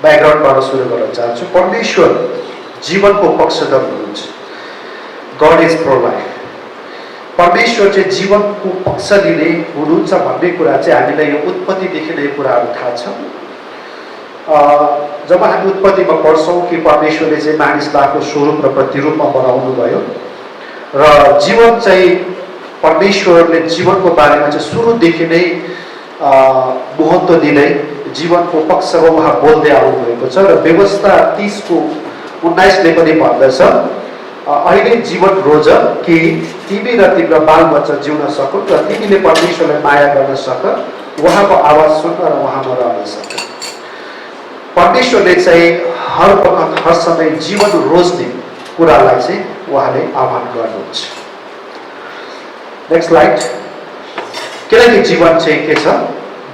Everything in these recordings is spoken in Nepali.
ब्याकग्राउन्डबाट सुरु गर्न चाहन्छु। परमेश्वर जीवनको पक्षधर हुनुहुन्छ। God is pro life. परमेश्वर चाहिँ जीवनको पक्ष लिने हुनुहुन्छ भन्ने कुरा चाहिँ हामीलाई यो उत्पत्तिदेखि नै कुराहरू थाहा छ। जब हामी उत्पत्तिमा पढ्छौँ कि परमेश्वरले चाहिँ मानिसलाई आफ्नो स्वरूप र प्रतिरूपमा बनाउनु भयो र जीवन चाहिँ परमेश्वरले जीवनको बारेमा चाहिँ सुरुदेखि नै महत्त्व दिँदै जीवनको पक्षमा उहाँ बोल्दै आउनुभएको छ। र व्यवस्था 30:19ले पनि भन्दछ, अहिले जीवन रोज कि तिमी र तिम्रो बालबच्चा जिउन सकुन् र तिमीले परमेश्वरलाई माया गर्न सक, उहाँको आवाज सुन्न र उहाँमा रहन सक। परमेश्वरले चाहिँ हर वखत हर समय जीवन रोज्ने कुरालाई चाहिँ उहाँले आह्वान गर्नुहुन्छ। Next slide. किनकि जीवन चाहिँ के छ?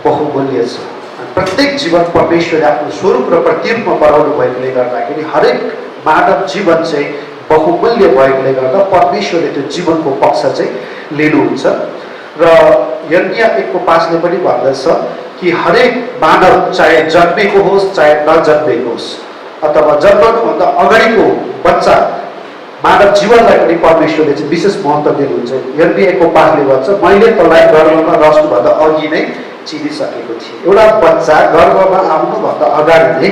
बहुमूल्य छ। प्रत्येक जीवन परमेश्वरले आफ्नो स्वरूप र प्रतिरूपमा बनाउनु भएकोले गर्दाखेरि हरेक मानव जीवन चाहिँ बहुमूल्य भएकोले गर्दा परमेश्वरले त्यो जीवनको पक्ष चाहिँ लिनुहुन्छ। र यर्मिया 1:5ले पनि भन्दछ कि हरेक मानव चाहे जन्मेको होस् चाहे नजन्मेको होस् अथवा जन्मनुभन्दा अगाडिको बच्चा मानव जीवनलाई पनि परमेश्वरले चाहिँ विशेष महत्त्व दिनुहुन्छ। यर्मिया 1:5ले भन्छ, मैले तँलाई गर्भमा रच्नुभन्दा अघि नै चिनिसकेको थिएँ। एउटा बच्चा गर्भमा आउनुभन्दा अगाडि नै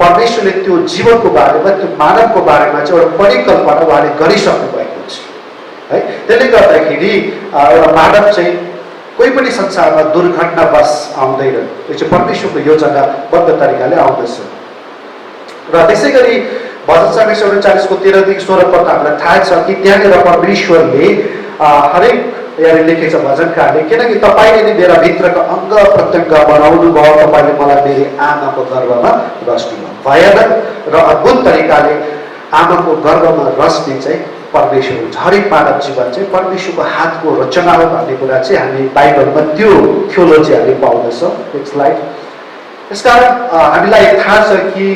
परमेश्वरले त्यो जीवनको बारेमा, त्यो मानवको बारेमा चाहिँ एउटा परिकल्पना उहाँले गरिसक्नु भएको छ है। त्यसले गर्दाखेरि एउटा मानव चाहिँ कोही पनि संसारमा दुर्घटनावश आउँदैन। यो चाहिँ परमेश्वरको योजनाबद्ध तरिकाले आउँदछ। र त्यसै गरी भजन सङ्गीत 39:13-16 पद हामीलाई थाहा छ कि त्यहाँनिर परमेश्वरले हरेक यहाँ लेखेको छ भजनकारले, किनकि तपाईँले नै मेरा भित्रको अङ्ग प्रत्यङ्ग बनाउनु भयो, तपाईँले मलाई मेरो आमाको गर्भमा रच्नुभयो। भयानक र अद्भुत तरिकाले आमाको गर्भमा रच्ने चाहिँ परमेश्वर हुन्छ। हरेक मानव जीवन चाहिँ परमेश्वरको हातको रचना हो भन्ने कुरा चाहिँ हामी बाइबलमा त्यो थियोलोजी हामी पाउँदछौँ। Next slide. यसकारण हामीलाई थाहा छ कि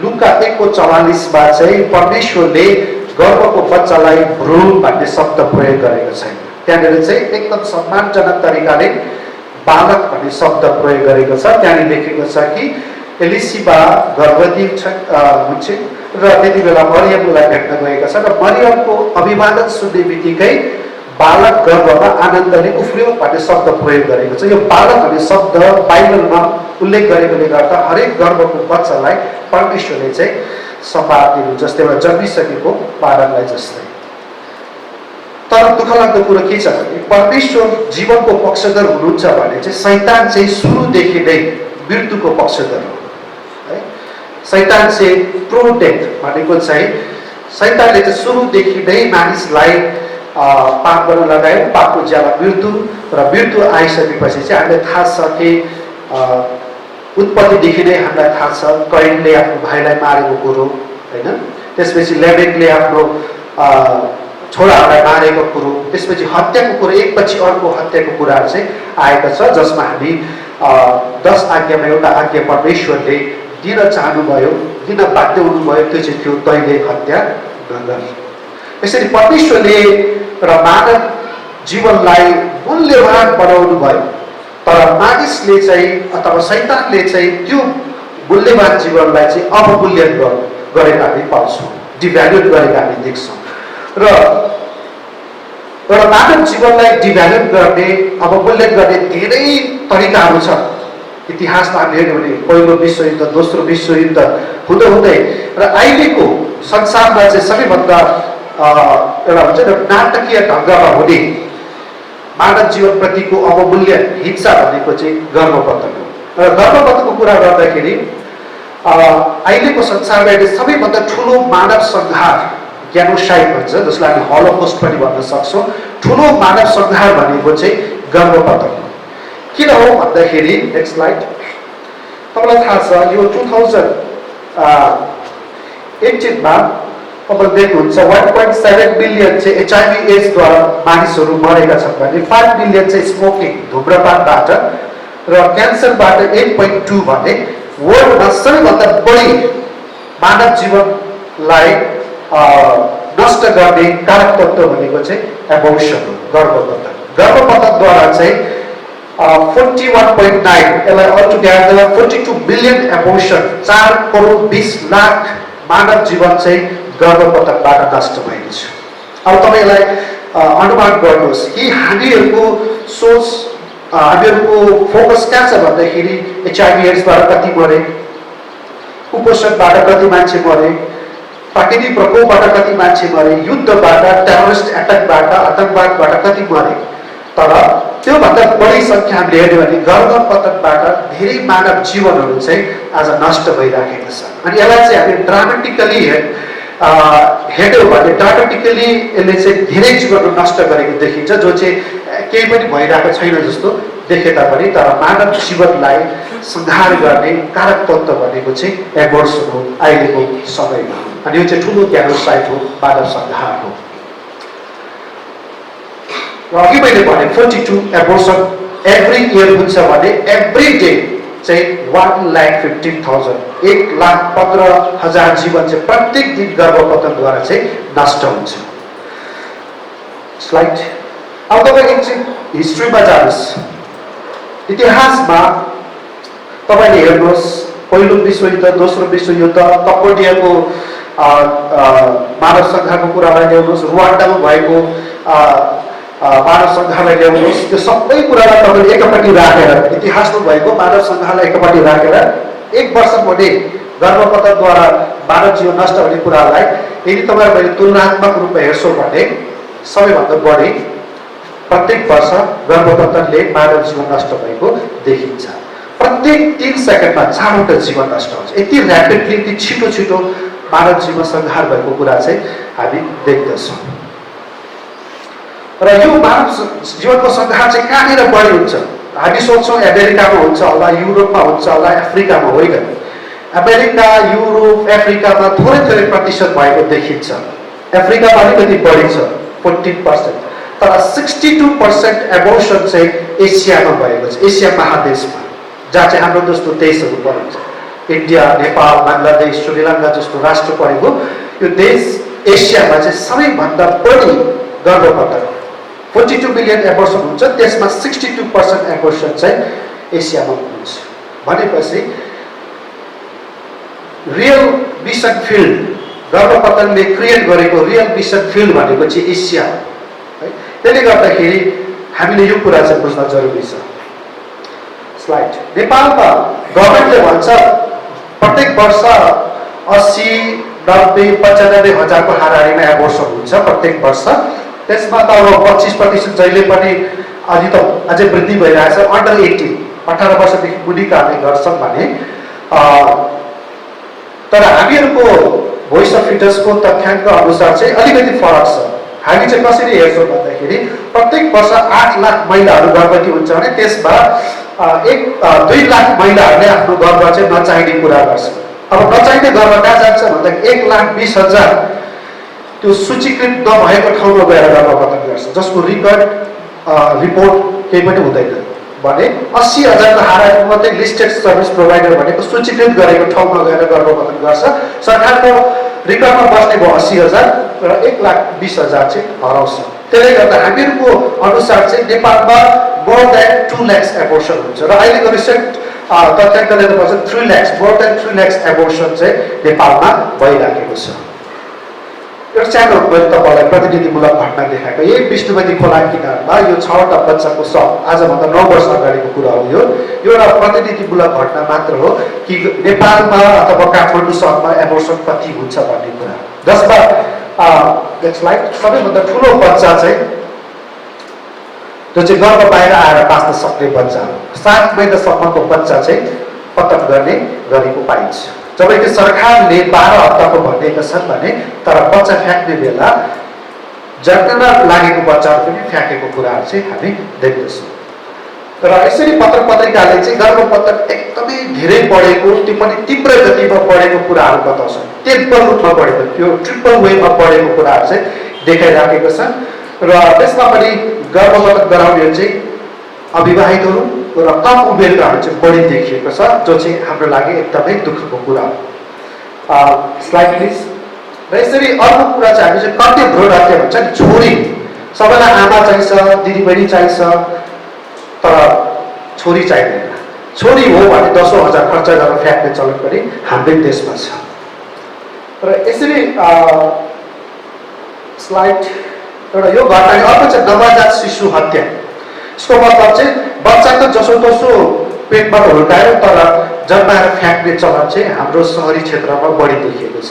लुका 1:44मा चाहिँ परमेश्वरले गर्भको बच्चालाई भ्रूण भन्ने शब्द प्रयोग गरेको छैन। त्यहाँनिर चाहिँ एकदम सम्मानजनक तरिकाले बालक भन्ने शब्द प्रयोग गरेको छ। त्यहाँनिर लेखेको छ कि एलिसिबा गर्भवती हुन्छन् र त्यति बेला मरियमलाई भेट्न गएका छन् र मरियमको अभिवादन सुन्ने बित्तिकै बालक गर्भमा आनन्दले उफ्रियो भन्ने शब्द प्रयोग गरेको छ। यो बालक भन्ने शब्द बाइबलमा उल्लेख गरेकोले गर्दा हरेक गर्भको बच्चालाई परमेश्वरले चाहिँ सम्मान दिनुहुन्छ, जस्तै एउटा जन्मिसकेको बालकलाई जस्तै। तर दुःखलाग्दो कुरो के छ भने परमेश्वर जीवनको पक्षधर हुनुहुन्छ भने चाहिँ शैतान चाहिँ सुरुदेखि नै मृत्युको पक्षधर हो है। शैतान चाहिँ प्रो डेथ भनेको चाहिँ शैतानले चाहिँ सुरुदेखि नै मानिसलाई पाप गर्न लगायो। पापको ज्याला मृत्यु, र मृत्यु आइसकेपछि चाहिँ हामीलाई थाहा छ कि उत्पत्तिदेखि नै हामीलाई थाहा छ कैनले आफ्नो भाइलाई मारेको कुरो होइन, त्यसपछि लेमेकले आफ्नो छोराहरूलाई मारेको कुरो, त्यसपछि हत्याको कुरो, एकपछि अर्को हत्याको कुराहरू चाहिँ आएका छ, जसमा हामी 10 आज्ञामा एउटा आज्ञा परमेश्वरले दिन चाहनुभयो, दिन बाध्य हुनुभयो, त्यो चाहिँ थियो तैँले हत्या नगर। यसरी परमेश्वरले र मानव जीवनलाई मूल्यवान बनाउनु भयो, तर मानिसले चाहिँ अथवा शैतानले चाहिँ त्यो मूल्यवान जीवनलाई चाहिँ अवमूल्यन गरेका हामी पाउँछौँ, डिभ्याल्युट गरेका हामी देख्छौँ। र एउटा मानव जीवनलाई डिभ्याल्युट गर्ने, अवमूल्यन गर्ने धेरै तरिकाहरू छ। इतिहासमा हामी हेर्यौँ भने पहिलो विश्वयुद्ध, दोस्रो विश्वयुद्ध हुँदै र अहिलेको संसारमा चाहिँ सबैभन्दा एउटा हुन्छ नि नाटकीय ढङ्गमा हुने मानव जीवनप्रतिको अवमूल्यन हिंसा भनेको चाहिँ गर्भपतन हो। र गर्भपतनको कुरा गर्दाखेरि अहिलेको संसारमा सबैभन्दा ठुलो मानव संहार ज्ञानोसाइड भन्छ, जसलाई हामी हलोकस्ट पनि भन्न सक्छौँ। ठुलो मानव संहार भनेको चाहिँ गर्भपतन हो। किन हो भन्दाखेरि नेक्स्ट स्लाइड। तपाईँलाई थाहा छ यो 2018मा तपाईँले देख्नुहुन्छ 1.7 मिलियन चाहिँ HIV एड्सद्वारा मानिसहरू मरेका छन् भने 5 मिलियन चाहिँ स्मोकिङ धुम्रपानबाट र क्यान्सरबाट 8.2 भने वर्ल्डमा सबैभन्दा बढी मानव जीवनलाई नष्ट गर्ने कारक तत्त्व भनेको चाहिँ एबोर्सन हो, गर्भपतन। गर्भपतनद्वारा चाहिँ 41.9 यसलाई अलटुगेदर 42 बिलियन एबोर्सन 4 करोड 20 लाख मानव जीवन चाहिँ गर्भपतनबाट नष्ट भएको छ। अब तपाईलाई अनुमान गर्नुहोस् कि हामीहरूको सोच हामीहरूको फोकस कहाँ छ भन्दाखेरि HIV एड्सबाट कति मरे, कुपोषणबाट कति मान्छे मरे, प्राकृतिक प्रकोपबाट कति मान्छे मरे, युद्धबाट, टेररिस्ट एट्याकबाट, आतंकवादबाट कति मरे। तर त्योभन्दा बढी सङ्ख्या हामीले हेर्यो भने गर्भपतनबाट धेरै मानव जीवनहरू चाहिँ आज नष्ट भइराखेका छन्। अनि यसलाई चाहिँ हामीले ड्रामेटिकली हेर्यौँ भने ड्रामेटिकली यसले चाहिँ धेरै जीवनहरू नष्ट गरेको देखिन्छ, जो चाहिँ केही पनि भइरहेको छैन जस्तो देखे तापनि। तर मानव जीवनलाई संहार गर्ने कारक तत्त्व भनेको चाहिँ एबोर्सन हो अहिलेको समयमा। अनि यो चाहिँ ठुलो जेनोसाइड हो, मानव संहार हो। र अघि मैले भने 42 एबोर्सन एभ्री इयर हुन्छ भने एभ्री डे चाहिँ 1,15,000 1,15,000 जीवन चाहिँ प्रत्येक दिन गर्भपतनद्वारा चाहिँ नष्ट हुन्छ। स्लाइड। अब तपाईँ एकछिन हिस्ट्रीमा जानुहोस्, इतिहासमा तपाईँले हेर्नुहोस् पहिलो विश्वयुद्ध, दोस्रो विश्वयुद्ध, कम्बोडियाको मानव संहारको कुरालाई ल्याउनुहोस्, रुवान्डामा भएको मानव संहारलाई ल्याउनुहोस्, त्यो सबै कुरालाई तपाईँले एकपट्टि राखेर इतिहासमा भएको मानव संहारलाई एकपट्टि राखेर 1 वर्षमध्ये गर्भपतनद्वारा मानव जीवन नष्ट हुने कुरालाई यदि तपाईँले तुलनात्मक रूपमा हेर्छौँ भने सबैभन्दा बढी प्रत्येक वर्ष गर्भपतनले मानव जीवन नष्ट भएको देखिन्छ। प्रत्येक 3 सेकेन्डमा 4वटा जीवन नष्ट हुन्छ। यति ऱ्यापिडली, यति छिटो छिटो मानव जीवन संहार भएको कुरा चाहिँ हामी देख्दछौँ। र यो मानव जीवनको संहार चाहिँ कहाँनिर बढी हुन्छ? हामी सोच्छौँ अमेरिकामा हुन्छ होला, युरोपमा हुन्छ होला, अफ्रिकामा होइन। अमेरिका, युरोप, अफ्रिकामा थोरै थोरै प्रतिशत भएको देखिन्छ। अफ्रिकामा अलिकति बढी छ 14%, तर 62% एबोर्सन चाहिँ एसियामा भएको छ, एसिया महादेशमा, जहाँ चाहिँ हाम्रो जस्तो देशहरू पर्छ। इन्डिया, नेपाल, बङ्गलादेश, श्रीलङ्का जस्तो राष्ट्र परेको यो देश एसियामा चाहिँ सबैभन्दा बढी गर्भपतन 42 बिलियन एबोर्सन हुन्छ, त्यसमा 62% एबोर्सन चाहिँ एसियामा हुन्छ। भनेपछि रियल मिसन फिल्ड, गर्भपतनले क्रिएट गरेको रियल मिसन फिल्ड भनेको चाहिँ एसिया हो। त्यसले गर्दाखेरि हामीले यो कुरा चाहिँ बुझ्न जरुरी छ। स्लाइड। नेपालमा गभर्मेन्टले भन्छ प्रत्येक वर्ष 80, 90, 95 हजारको हाराहारीमा एबोर्सन हुन्छ प्रत्येक वर्ष। त्यसमा त अब 25% जहिले पनि अलि त अझै वृद्धि भइरहेछ। अन्डर 18 वर्षदेखि मुनिकाहरूले गर्छन् भने, तर हामीहरूको भोइस अफ फिटसको तथ्याङ्क अनुसार चाहिँ अलिकति फरक छ। हामी चाहिँ कसरी हेर्छौँ भन्दाखेरि प्रत्येक वर्ष 8 लाख महिलाहरू गर्भवती हुन्छ भने त्यसमा 2 लाख महिलाहरूले आफ्नो गर्भ चाहिँ नचाहिने कुरा गर्छ। अब नचाहिने गर्भ कहाँ जान्छ भन्दाखेरि 1,20,000 त्यो सूचीकृत नभएको ठाउँमा गएर गर्भपतन गर्छ, जसको रिपोर्ट केही पनि हुँदैन भने 80,000 हाराहारी मात्रै लिस्टेड सर्भिस प्रोभाइडर भनेको सूचीकृत गरेको ठाउँमा गएर गर्भपतन गर्छ। सरकारको रिकर्डमा बस्ने भयो 80,000 र 1,20,000 चाहिँ हराउँछ। त्यसले गर्दा हामीहरूको अनुसार चाहिँ नेपालमा मोर देन 2 लाख एबोर्सन हुन्छ। र अहिलेको रिसेन्ट तथ्याङ्कले भन्छ 3 lakh, more than 3 lakh abortion चाहिँ नेपालमा भइराखेको छ। एउटा सानो मैले तपाईँलाई प्रतिनिधिमूलक घटना देखाएको, यही विष्णुमती खोला किनारमा यो 6वटा बच्चाको शव, आजभन्दा 9 वर्ष अगाडिको कुरा हो। यो एउटा प्रतिनिधिमूलक घटना मात्र हो कि नेपालमा अथवा काठमाडौँ सहरमा एबोर्सन कति हुन्छ भन्ने कुरा। जसमा नेक्स्टलाई सबैभन्दा ठुलो बच्चा चाहिँ जो चाहिँ गर्भ बाहिर आएर बाँच्न सक्ने बच्चा, 7 महिनासम्मको बच्चा चाहिँ पतन गर्ने गरेको पाइन्छ। जबकि सरकारले 12 हप्ताको भनिएका छन् भने, तर बच्चा फ्याँक्ने बेला जन्मन लागेको बच्चाहरू पनि फ्याँकेको कुराहरू चाहिँ हामी देख्दछौँ। तर यसरी पत्रिकाले चाहिँ गर्भपतन एकदमै धेरै बढेको, त्यो पनि तीव्र गतिमा बढेको कुराहरू बताउँछन्। तीव्र रूपमा बढेको, त्यो ट्रिपल वेमा बढेको कुराहरू चाहिँ देखाइराखेको छन्। र त्यसमा पनि गर्भपतन गराउनेहरू चाहिँ अविवाहितहरू र कम उमेरकाहरू चाहिँ बढी देखिएको छ, जो चाहिँ हाम्रो लागि एकदमै दुःखको कुरा हो। Slide please. र यसरी अर्को कुरा चाहिँ हामी चाहिँ कन्या भ्रूण हत्या भन्छ नि, छोरी सबैलाई आमा चाहिन्छ, दिदीबहिनी चाहिन्छ, तर छोरी चाहिँदैन। छोरी हो भने 10,000 खर्च गरेर फ्याक्ने चलन पनि हाम्रै देशमा छ। र यसरी स्लाइड एउटा यो घटना अर्को चाहिँ नवजात शिशु हत्या। यसको मतलब चाहिँ बच्चाको जसोतसो पेटबाट हुर्काएर तर जन्माएर फ्याँक्ने चलन चाहिँ हाम्रो सहरी क्षेत्रमा बढी देखिएको छ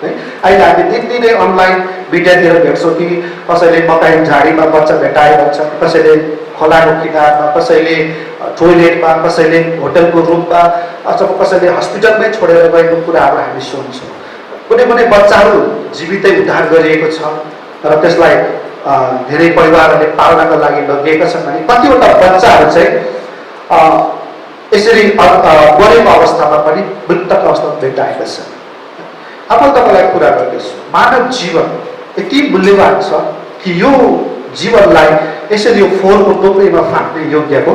है। अहिले हामी दिनदिनै अनलाइन मिडियातिर भेट्छौँ कि कसैले मकै झाडीमा बच्चा भेटाएर छ, कसैले खोलाको किनारमा, कसैले टोइलेटमा, कसैले होटलको रुममा अथवा कसैले हस्पिटलमै छोडेर गएको कुराहरू हामी सुन्छौँ। कुनै कुनै बच्चाहरू जीवितै उद्धार गरिएको छ र त्यसलाई धेरै परिवारहरूले पाल्नको लागि लगिएका छन् भने कतिवटा बच्चाहरू चाहिँ यसरी मरेको अवस्थामा पनि मृतक अवस्थामा भेटाएका छन्। अब तपाईँलाई कुरा गर्दैछु, मानव जीवन यति मूल्यवान छ कि यो जीवनलाई यसरी यो फोहोरको टोकरीमा फ्याँक्ने योग्यको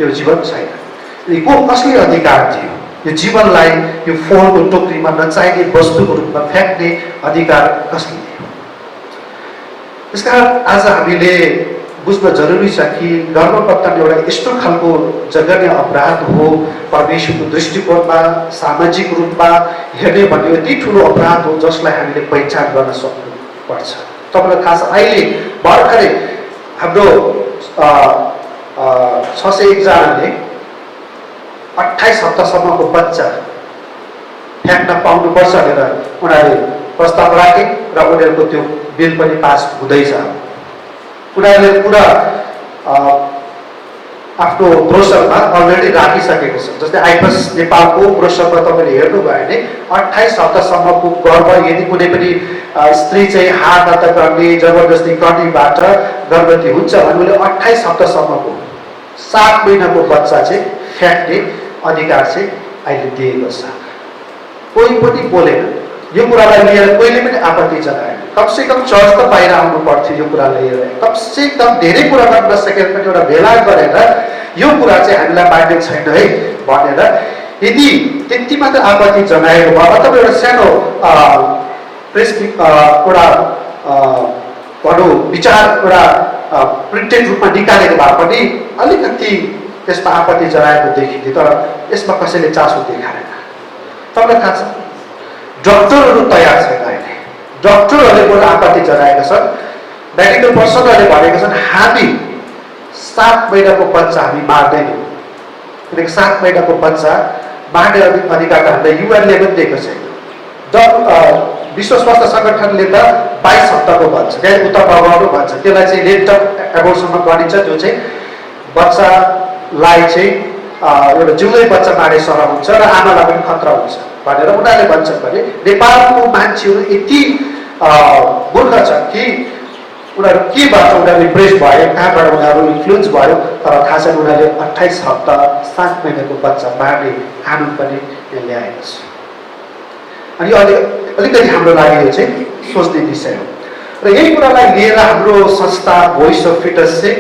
यो जीवन छैन। को कसले अधिकार थियो यो जीवनलाई यो फोहोरको टोकरीमा नचाहिने वस्तुको रूपमा फ्याँक्ने अधिकार कसले थियो? त्यसकारण आज हामीले बुझ्न जरुरी छ कि गर्भपतन एउटा यस्तो खालको जघन्य अपराध हो, परमेश्वरको दृष्टिकोणमा सामाजिक रूपमा हेर्ने भन्ने यति ठुलो अपराध हो जसलाई हामीले पहिचान गर्न सक्नुपर्छ। तपाईँलाई थाहा छ अहिले भर्खरै हाम्रो 601 जनाले 28 हप्तासम्मको बच्चा फ्याँक्न पाउनुपर्छ भनेर उनीहरूले प्रस्ताव राखे र उनीहरूको त्यो बिल पनि पास हुँदैछ। उनीहरूले पुरा आफ्नो ब्रोसरमा अलरेडी राखिसकेको छ। जस्तै आइपस नेपालको ब्रोसरमा तपाईँले हेर्नुभयो भने 28 हप्तासम्मको गर्भ यदि कुनै पनि स्त्री चाहिँ हात हात गर्ने जबरजस्ती गर्नेबाट गर्भवती हुन्छ भने उसले 28 हप्तासम्मको 7 महिनाको बच्चा चाहिँ फ्याँक्ने अधिकार चाहिँ अहिले दिएको छ। कोही पनि बोलेन यो कुरालाई लिएर, कोहीले पनि आपत्ति जनाएन। कमसेकम चर्च त बाहिर आउनु पर्थ्यो यो कुरालाई लिएर, कमसेकम धेरै कुरा गर्न नसकेर पनि एउटा भेला गरेर यो कुरा चाहिँ हामीलाई बाध्य छैन है भनेर यदि त्यति मात्र आपत्ति जनाएको भए अथवा एउटा सानो प्रेस एउटा भनौँ विचार एउटा प्रिन्टेड रूपमा निकालेको भए पनि अलिकति त्यसमा आपत्ति जनाएको देखिन्थ्यो, तर यसमा कसैले चासो देखाएन। तपाईँलाई थाहा छ डक्टरहरू तयार छैन अहिले। डक्टरहरूले पनि आपत्ति जनाएका छन्, मेडिकल पर्सनहरूले भनेका छन् हामी 7 महिनाको बच्चा हामी मार्दैनौँ, किनकि 7 महिनाको बच्चा मार्ने अधिकार त हामीलाई युएनले पनि दिएको छैन। विश्व स्वास्थ्य सङ्गठनले त 22 हप्ताको भन्छ, त्यहाँ उता बगाउनु भन्छ, त्यसलाई चाहिँ लेट टर्म एबोर्सनमा गरिन्छ, जो चाहिँ बच्चालाई चाहिँ एउटा जिउँदै बच्चा मारे सरह हुन्छ र आमालाई पनि खतरा हुन्छ भनेर उनीहरूले भन्छन्। भने नेपालको मान्छेहरू यति मूर्ख छन् कि उनीहरू केबाट उनीहरू इम्प्रेस भयो, कहाँबाट उनीहरू इन्फ्लुएन्स भयो, तर थाहा छैन उनीहरूले 28 हप्ता 7 महिनाको बच्चा मार्ने कानुन पनि ल्याएको छ। अनि अलिकति हाम्रो लागि यो चाहिँ सोच्ने विषय हो र यही कुरालाई लिएर हाम्रो संस्था भोइस अफ फिटस चाहिँ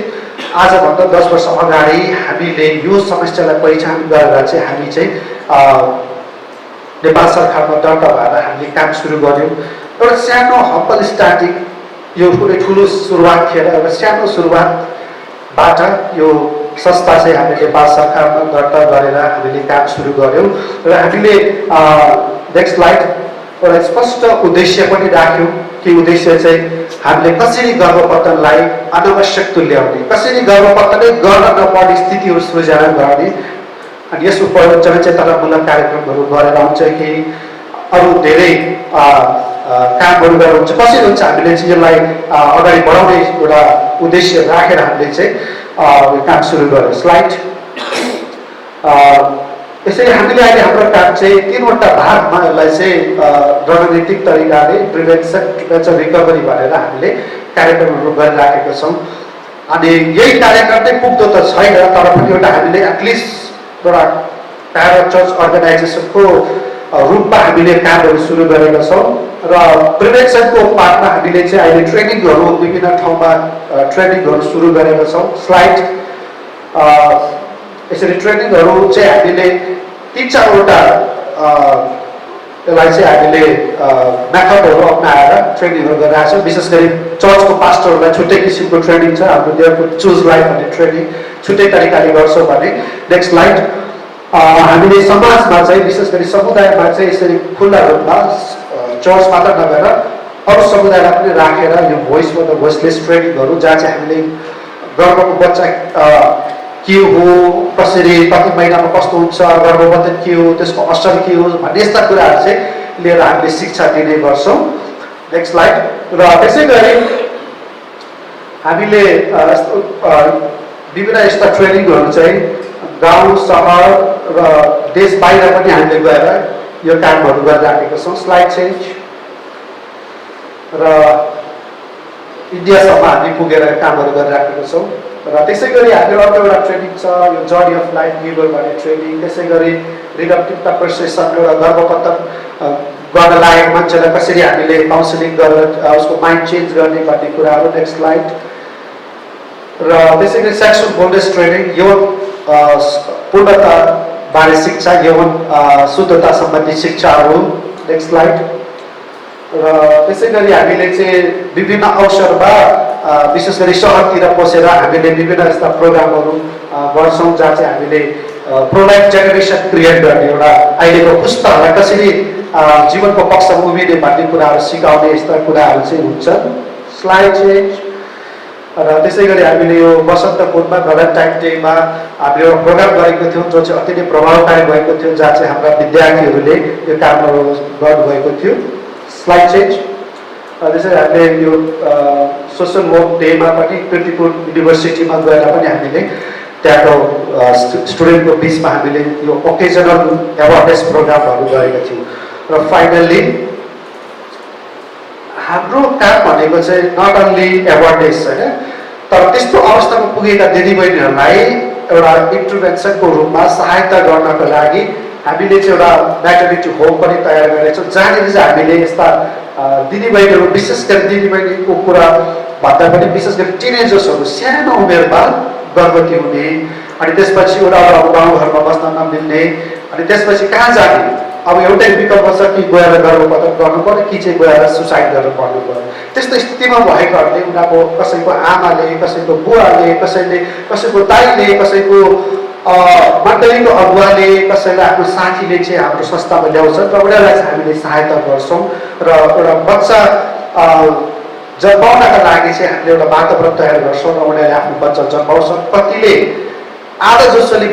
आजभन्दा 10 वर्ष अगाडि हामीले यो समस्यालाई पहिचान गरेर चाहिँ हामी चाहिँ नेपाल सरकारमा दर्ता भएर हामीले काम सुरु गऱ्यौँ। एउटा सानो हम्बल स्टार्टिङ, यो कुनै ठुलो सुरुवात थिएन, एउटा सानो सुरुवातबाट यो संस्था चाहिँ हामीले नेपाल सरकारमा दर्ता गरेर हामीले काम सुरु गऱ्यौँ र हामीले नेक्स्ट स्लाइड एउटा स्पष्ट उद्देश्य पनि राख्यौँ कि उद्देश्य चाहिँ हामीले कसरी गर्भपतनलाई अनावश्यक तुल्याउने, कसरी गर्भपतनै गर्न नपर्ने स्थितिहरू सृजना गर्ने अनि यसको जनचेतनामूलक कार्यक्रमहरू गरेर हुन्छ कि अरू धेरै कामहरू गरेर हुन्छ, कसरी हुन्छ हामीले चाहिँ यसलाई अगाडि बढाउने एउटा उद्देश्य राखेर हामीले चाहिँ काम सुरु गऱ्यौँ। स्लाइड यसरी हामीले अहिले हाम्रो काम चाहिँ 3वटा भागमा यसलाई चाहिँ रणनीतिक तरिकाले प्रिभेन्सन रिकभरी भनेर हामीले कार्यक्रमहरू गरिराखेका छौँ। अनि यही कार्यक्रम चाहिँ पुग्दो त छैन, तर पनि एउटा हामीले एटलिस्ट एउटा प्यारा चर्च अर्गनाइजेसनको रूपमा हामीले कामहरू सुरु गरेका छौँ र प्रिभेन्सनको पार्टमा हामीले चाहिँ अहिले ट्रेनिङहरू विभिन्न ठाउँमा ट्रेनिङहरू सुरु गरेका छौँ। स्लाइड यसरी ट्रेनिङहरू चाहिँ हामीले 3-4वटा यसलाई चाहिँ हामीले मेथडहरू अप्नाएर ट्रेनिङहरू गरिरहेको छौँ। विशेष गरी चर्चको पास्टरहरूलाई छुट्टै किसिमको ट्रेनिङ छ, हाम्रो देवको चुज लाइफ भन्ने ट्रेनिङ, छुट्टै तरिकाले गर्छौँ भने नेक्स्ट स्लाइड हामीले समाजमा चाहिँ विशेष गरी समुदायमा चाहिँ यसरी खुल्ला रूपमा चर्च मात्र नभएर अरू समुदायलाई पनि राखेर यो भोइस फर द भोइसलेस ट्रेनिङहरू जहाँ चाहिँ हामीले गर्भको बच्चा के हो, कसरी कति महिनामा कस्तो हुन्छ, गर्भवतन के हो, त्यसको असर के हो भन्ने यस्ता कुराहरू चाहिँ लिएर हामीले शिक्षा दिने गर्छौँ। Next slide. र त्यसै गरी हामीले विभिन्न यस्ता ट्रेनिङहरू चाहिँ गाउँ सहर र देश बाहिर पनि हामीले गएर यो कामहरू गरिराखेका छौँ। Slide change. र इन्डियासम्म हामी पुगेर कामहरू गरिराखेका छौँ। र त्यसै गरी हाम्रो अर्को एउटा ट्रेनिङ छ यो जर्नी अफ लाइफ गिभर भन्ने ट्रेनिङ। त्यसै गरी रिडक्टिभ कम्पेन्सेसन एउटा गर्भपतन गर्न लागेको मान्छेलाई कसरी हामीले काउन्सिलिङ गरेर उसको माइन्ड चेन्ज गर्ने भन्ने कुराहरू। Next slide. र त्यसै गरी सेक्सुअल बोल्डनेस ट्रेनिङ यौन पूर्णता बारे शिक्षा, यौन शुद्धता सम्बन्धी शिक्षाहरू। Next slide. र त्यसै गरी हामीले चाहिँ विभिन्न अवसरमा विशेष गरी सहरतिर पसेर हामीले विभिन्न यस्ता प्रोग्रामहरू गर्छौँ जहाँ चाहिँ हामीले प्रोलाइफ जेनेरेसन क्रिएट गर्ने एउटा अहिलेको पुस्ताहरूलाई कसरी जीवनको पक्षमा उभिने भन्ने कुराहरू सिकाउने यस्ता कुराहरू चाहिँ हुन्छन्। Slide change. र त्यसै गरी हामीले यो बसन्तपुरमा भ्यालेन्टाइन डेमा हामीले एउटा प्रोग्राम गरेको थियौँ जो चाहिँ अति नै प्रभावकारी भएको थियो, जहाँ चाहिँ हाम्रा विद्यार्थीहरूले यो कामहरू गर्नुभएको थियो। Slide change. त्यसरी हामीले यो सोसल वर्क डेमा पनि कीर्तिपुर युनिभर्सिटीमा गएर पनि हामीले त्यहाँको स्टुडेन्टको बिचमा हामीले यो ओकेजनल एवारनेस प्रोग्रामहरू गरेका थियौँ। र फाइनल्ली हाम्रो काम भनेको चाहिँ नट ओन्ली एवारनेस होइन, तर त्यस्तो अवस्थामा पुगेका दिदीबहिनीहरूलाई एउटा इन्टरभेन्सनको रूपमा सहायता गर्नको लागि हामीले चाहिँ एउटा म्याटर्निटी होम पनि तयार गरेका छौँ, जहाँनिर चाहिँ हामीले यस्ता दिदीबहिनीहरू विशेष गरी दिदीबहिनीको कुरा भन्दा पनि विशेष गरी टिनेजर्सहरू सानो उमेरमा गर्भवती हुने अनि त्यसपछि उनीहरू अब गाउँघरमा बस्न नमिल्ने अनि त्यसपछि कहाँ जाने, अब एउटै विकल्प छ कि गएर गर्भपतन गर्नु पर्यो कि चाहिँ गएर सुसाइड गर्नु पर्नु पर्यो। त्यस्तो स्थितिमा भएकाहरूले उनीहरूको कसैको आमाले, कसैको बुवाले, कसैको दाइले, कसैको मण्डलीको अगुवाले, कसैलाई आफ्नो साथीले चाहिँ हाम्रो संस्थामा ल्याउँछन् र उनीहरूलाई चाहिँ हामीले सहायता गर्छौँ। र एउटा बच्चा जन्माउनका लागि चाहिँ हामीले एउटा वातावरण तयार गर्छौँ र उनीहरूले आफ्नो बच्चा जन्माउँछन्। कतिले आधा जसोले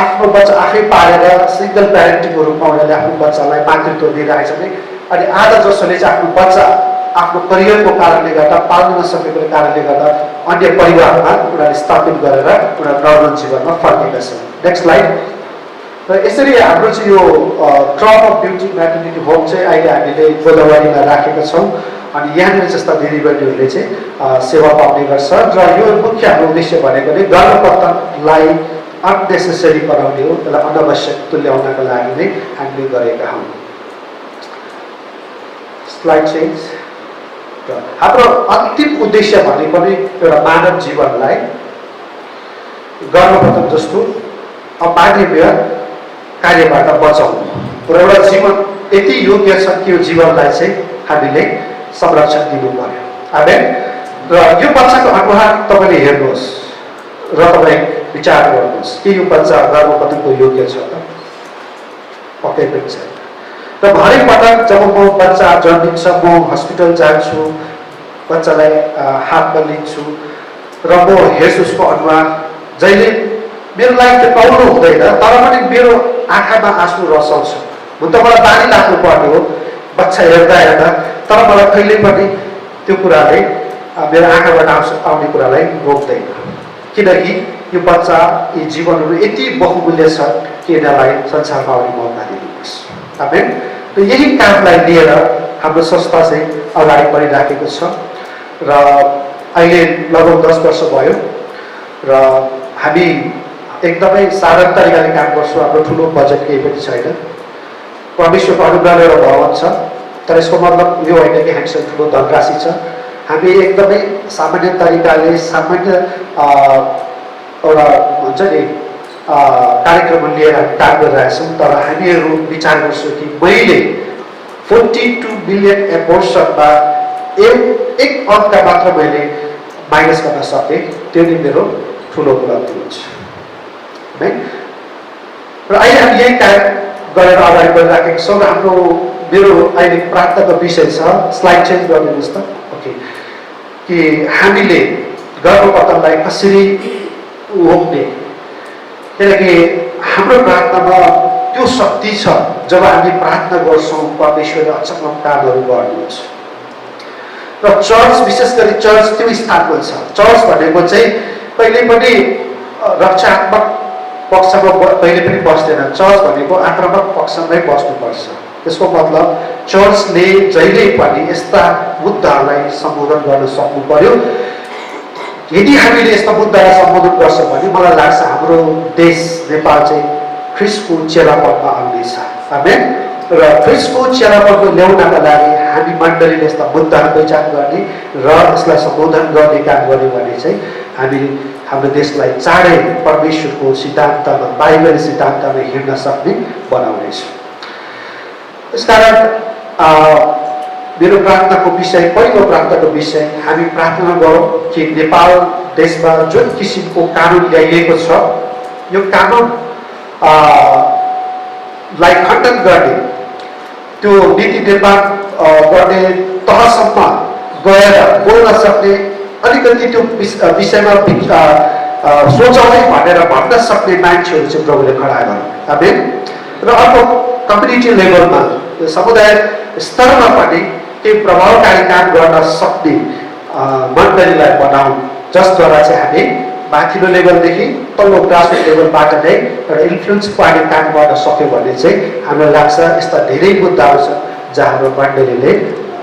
आफ्नो बच्चा आफै पालेर सिङ्गल प्यारेन्टिङको रूपमा उनीहरूले आफ्नो बच्चालाई मातृत्व दिइरहेछ भने, अनि आधा जसोले चाहिँ आफ्नो बच्चा आफ्नो करियरको कारणले गर्दा पाल्न नसकेको कारणले गर्दा अन्य परिवारमा उनीहरूले स्थापित गरेर उनीहरू नर्मल जीवनमा फर्केका छन्। Next slide. र यसरी हाम्रो चाहिँ यो क्रम अफ ब्युटी म्याटर्निटी होम चाहिँ अहिले हामीले गोदावरीमा राखेका छौँ अनि यहाँनिर जस्ता दिदीबहिनीहरूले चाहिँ सेवा पाउने गर्छ। र यो मुख्य हाम्रो उद्देश्य भनेको नै गर्भपतनलाई अननेसेसरी बनाउने हो, त्यसलाई अनावश्यक तुल्याउनका लागि नै हामीले गरेका हौँ। Slide change. र हाम्रो अन्तिम उद्देश्य भनेको नै एउटा मानव जीवनलाई गर्भपतन जस्तो अमानवीय कार्यबाट बचाउनु र एउटा जीवन यति योग्य छ कि यो जीवनलाई चाहिँ हामीले संरक्षण दिनु पर्यो। आमेन। र यो बच्चाको अनुहार तपाईँले हेर्नुहोस् र तपाईँ विचार गर्नुहोस् कि यो बच्चा गर्भपतनको योग्य छ त? पक्कै पनि छैन। र हरेक पटक जब म बच्चा जन्मिन्छ म हस्पिटल जान्छु, बच्चालाई हातमा लिन्छु र म हेर्छु उसको अनुहार, जहिले मेरो लागि त पाउनु हुँदैन तर पनि मेरो आँखामा आँसु रसाउँछ। हुन त मलाई बानी लाग्नु पर्ने हो बच्चा हेर्दा हेर्दा, तर मलाई कहिले पनि त्यो कुराले मेरो आँखाबाट आउने कुरालाई रोक्दैन, किनकि यो बच्चा यी जीवनहरू यति बहुमूल्य छ कि यिनीहरूलाई संसारमा आउने मौका दिनुपर्छ। आमेन। र यही कामलाई लिएर हाम्रो संस्था चाहिँ अगाडि बढिराखेको छ र अहिले लगभग 10 वर्ष भयो र हामी एकदमै साधारण तरिकाले काम गर्छौँ। हाम्रो ठुलो बजेट केही पनि छैन। परमेश्वरको अनुग्रहले एउटा भवन छ, तर यसको मतलब यो होइन कि हामीसँग ठुलो धनराशि छ। हामी एकदमै सामान्य तरिकाले सामान्य एउटा हुन्छ नि कार्यक्रम लिएर हामी काम गरिरहेछौँ। तर हामीहरू विचार गर्छौँ कि मैले 42 बिलियन एबोर्सनमा एक अङ्क मात्र मैले माइनस गर्न सकेँ, त्यो नै मेरो ठुलो उपलब्धि हुन्छ। आमेन। र अहिले हामी यही कार्य गरेर अगाडि बढिराखेका छौँ र हाम्रो मेरो अहिले प्रार्थनाको विषय छ, स्लाइड चेन्ज गरिदिनुहोस् त, ओके, कि हामीले गर्भपतनलाई कसरी रोक्ने। किनकि हाम्रो प्रार्थनामा त्यो शक्ति छ, जब हामी प्रार्थना गर्छौँ परमेश्वरले अचम्म कामहरू गर्नुहुन्छ। र चर्च, विशेष गरी चर्च त्यो स्थानमा छ। चर्च भनेको चाहिँ कहिले पनि रक्षात्मक पक्षमा कहिले पनि बस्दैन। चर्च भनेको आक्रामक पक्षमै बस्नुपर्छ। त्यसको मतलब चर्चले जहिले पनि यस्ता मुद्दाहरूलाई सम्बोधन गर्न सक्नु पर्यो। यदि हामीले यस्ता मुद्दालाई सम्बोधन गर्छौँ भने मलाई लाग्छ हाम्रो देश नेपाल चाहिँ ख्रिस्टको चेलापनमा आउनेछ। आमेन। र ख्रिस्टको चेलापनमा ल्याउनका लागि हामी मण्डलीले यस्ता मुद्दाहरू पहिचान गर्ने र यसलाई सम्बोधन गर्ने काम गर्यो भने चाहिँ हामी हाम्रो देशलाई चाँडै परमेश्वरको सिद्धान्तमा, बाइबल सिद्धान्तमा हिँड्न सक्ने बनाउनेछौँ। यसकारण मेरो प्रार्थनाको विषय, पहिलो प्रार्थनाको विषय, हामी प्रार्थना गरौँ कि नेपाल देशमा जुन किसिमको कानुन ल्याइएको छ, यो कानुनलाई खण्डन गर्ने, त्यो नीति निर्माण गर्ने तहसम्म गएर बोल्न सक्ने, अलिकति त्यो विषयमा सोचौँ भनेर भन्न सक्ने मान्छेहरू चाहिँ प्रभुले खडा गर्नु। आमेन। र अर्को कम्युनिटी लेभलमा, समुदाय स्तरमा पनि केही प्रभावकारी काम गर्न सक्ने मण्डलीलाई बनाऊ, जसद्वारा चाहिँ हामी माथिल्लो लेभलदेखि तल्लो ग्रासरुट लेभलबाट नै एउटा इन्फ्लुएन्स पार्ने काम गर्न सक्यो भने चाहिँ हामीलाई लाग्छ यस्ता धेरै मुद्दाहरू छन् जहाँ हाम्रो मण्डलीले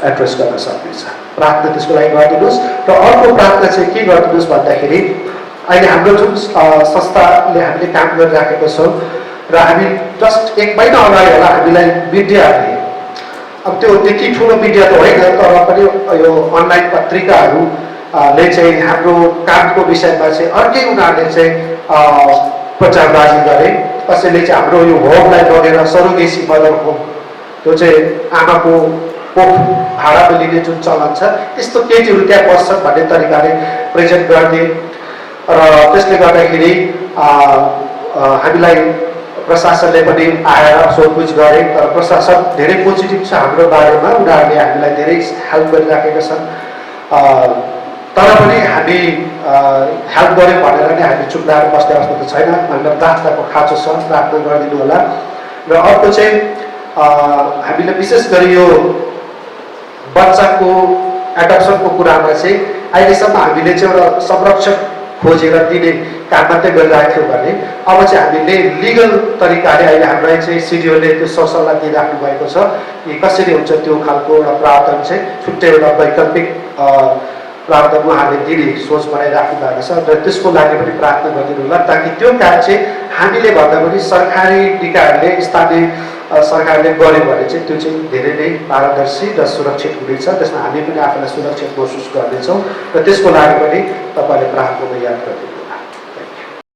एड्रेस गर्न सक्नेछ। प्रार्थना त्यसको लागि गरिदिनुहोस्। र अर्को प्रार्थना चाहिँ के गरिदिनुहोस् भन्दाखेरि, अहिले हाम्रो जुन संस्थाले हामीले काम गरिराखेको छौँ र हामी जस्ट 1 महिना अगाडि होला हामीलाई मिडियाहरूले, अब त्यो त्यति ठुलो मिडिया त होइन तर पनि यो अनलाइन पत्रिकाहरूले चाहिँ हाम्रो कामको विषयमा चाहिँ अर्कै उनीहरूले चाहिँ प्रचारबाजी गरे। कसैले चाहिँ हाम्रो यो होमलाई लगेर सरोगेसी मदर होम, त्यो चाहिँ आमाको कोख भाडामा लिने जुन चलन छ, यस्तो केटीहरू त्यहाँ बस्छन् भन्ने तरिकाले प्रेजेन्ट गर्ने। र त्यसले गर्दाखेरि हामीलाई प्रशासनले पनि आएर सोधपुछ गरे, तर प्रशासन धेरै पोजिटिभ छ हाम्रो बारेमा, उनीहरूले हामीलाई धेरै हेल्प गरिराखेका छन्। तर पनि हामी हेल्प गऱ्यौँ भनेर नै हामी चुप लागेर बस्ने अवस्था त छैन। हामीलाई प्रार्थनाको खाँचो छ, प्रार्थना गरिदिनु होला। र अर्को चाहिँ हामीले विशेष गरी यो बच्चाको एडप्सनको कुरामा चाहिँ अहिलेसम्म हामीले चाहिँ एउटा संरक्षण खोजेर दिने काम मात्रै गरिरहेको थियो भने अब चाहिँ हामीले लिगल तरिकाले अहिले हामीलाई चाहिँ सिडिओले त्यो सरसल्लाह दिइराख्नु भएको छ कि कसरी हुन्छ त्यो खालको एउटा प्रावधान चाहिँ छुट्टै एउटा वैकल्पिक प्रावधान उहाँहरूले दिने सोच बनाइराख्नु भएको छ। र त्यसको लागि पनि प्रार्थना गरिदिनु होला, ताकि त्यो काम चाहिँ हामीले भन्दा पनि सरकारी निकायहरूले, स्थानीय सरकारले गर्यो भने चाहिँ त्यो चाहिँ धेरै नै पारदर्शी र सुरक्षित हुनेछ। त्यसमा हामी पनि आफूलाई सुरक्षित महसुस गर्नेछौँ। र त्यसको लागि पनि तपाईँले प्रार्थनामा याद गरिदिनु।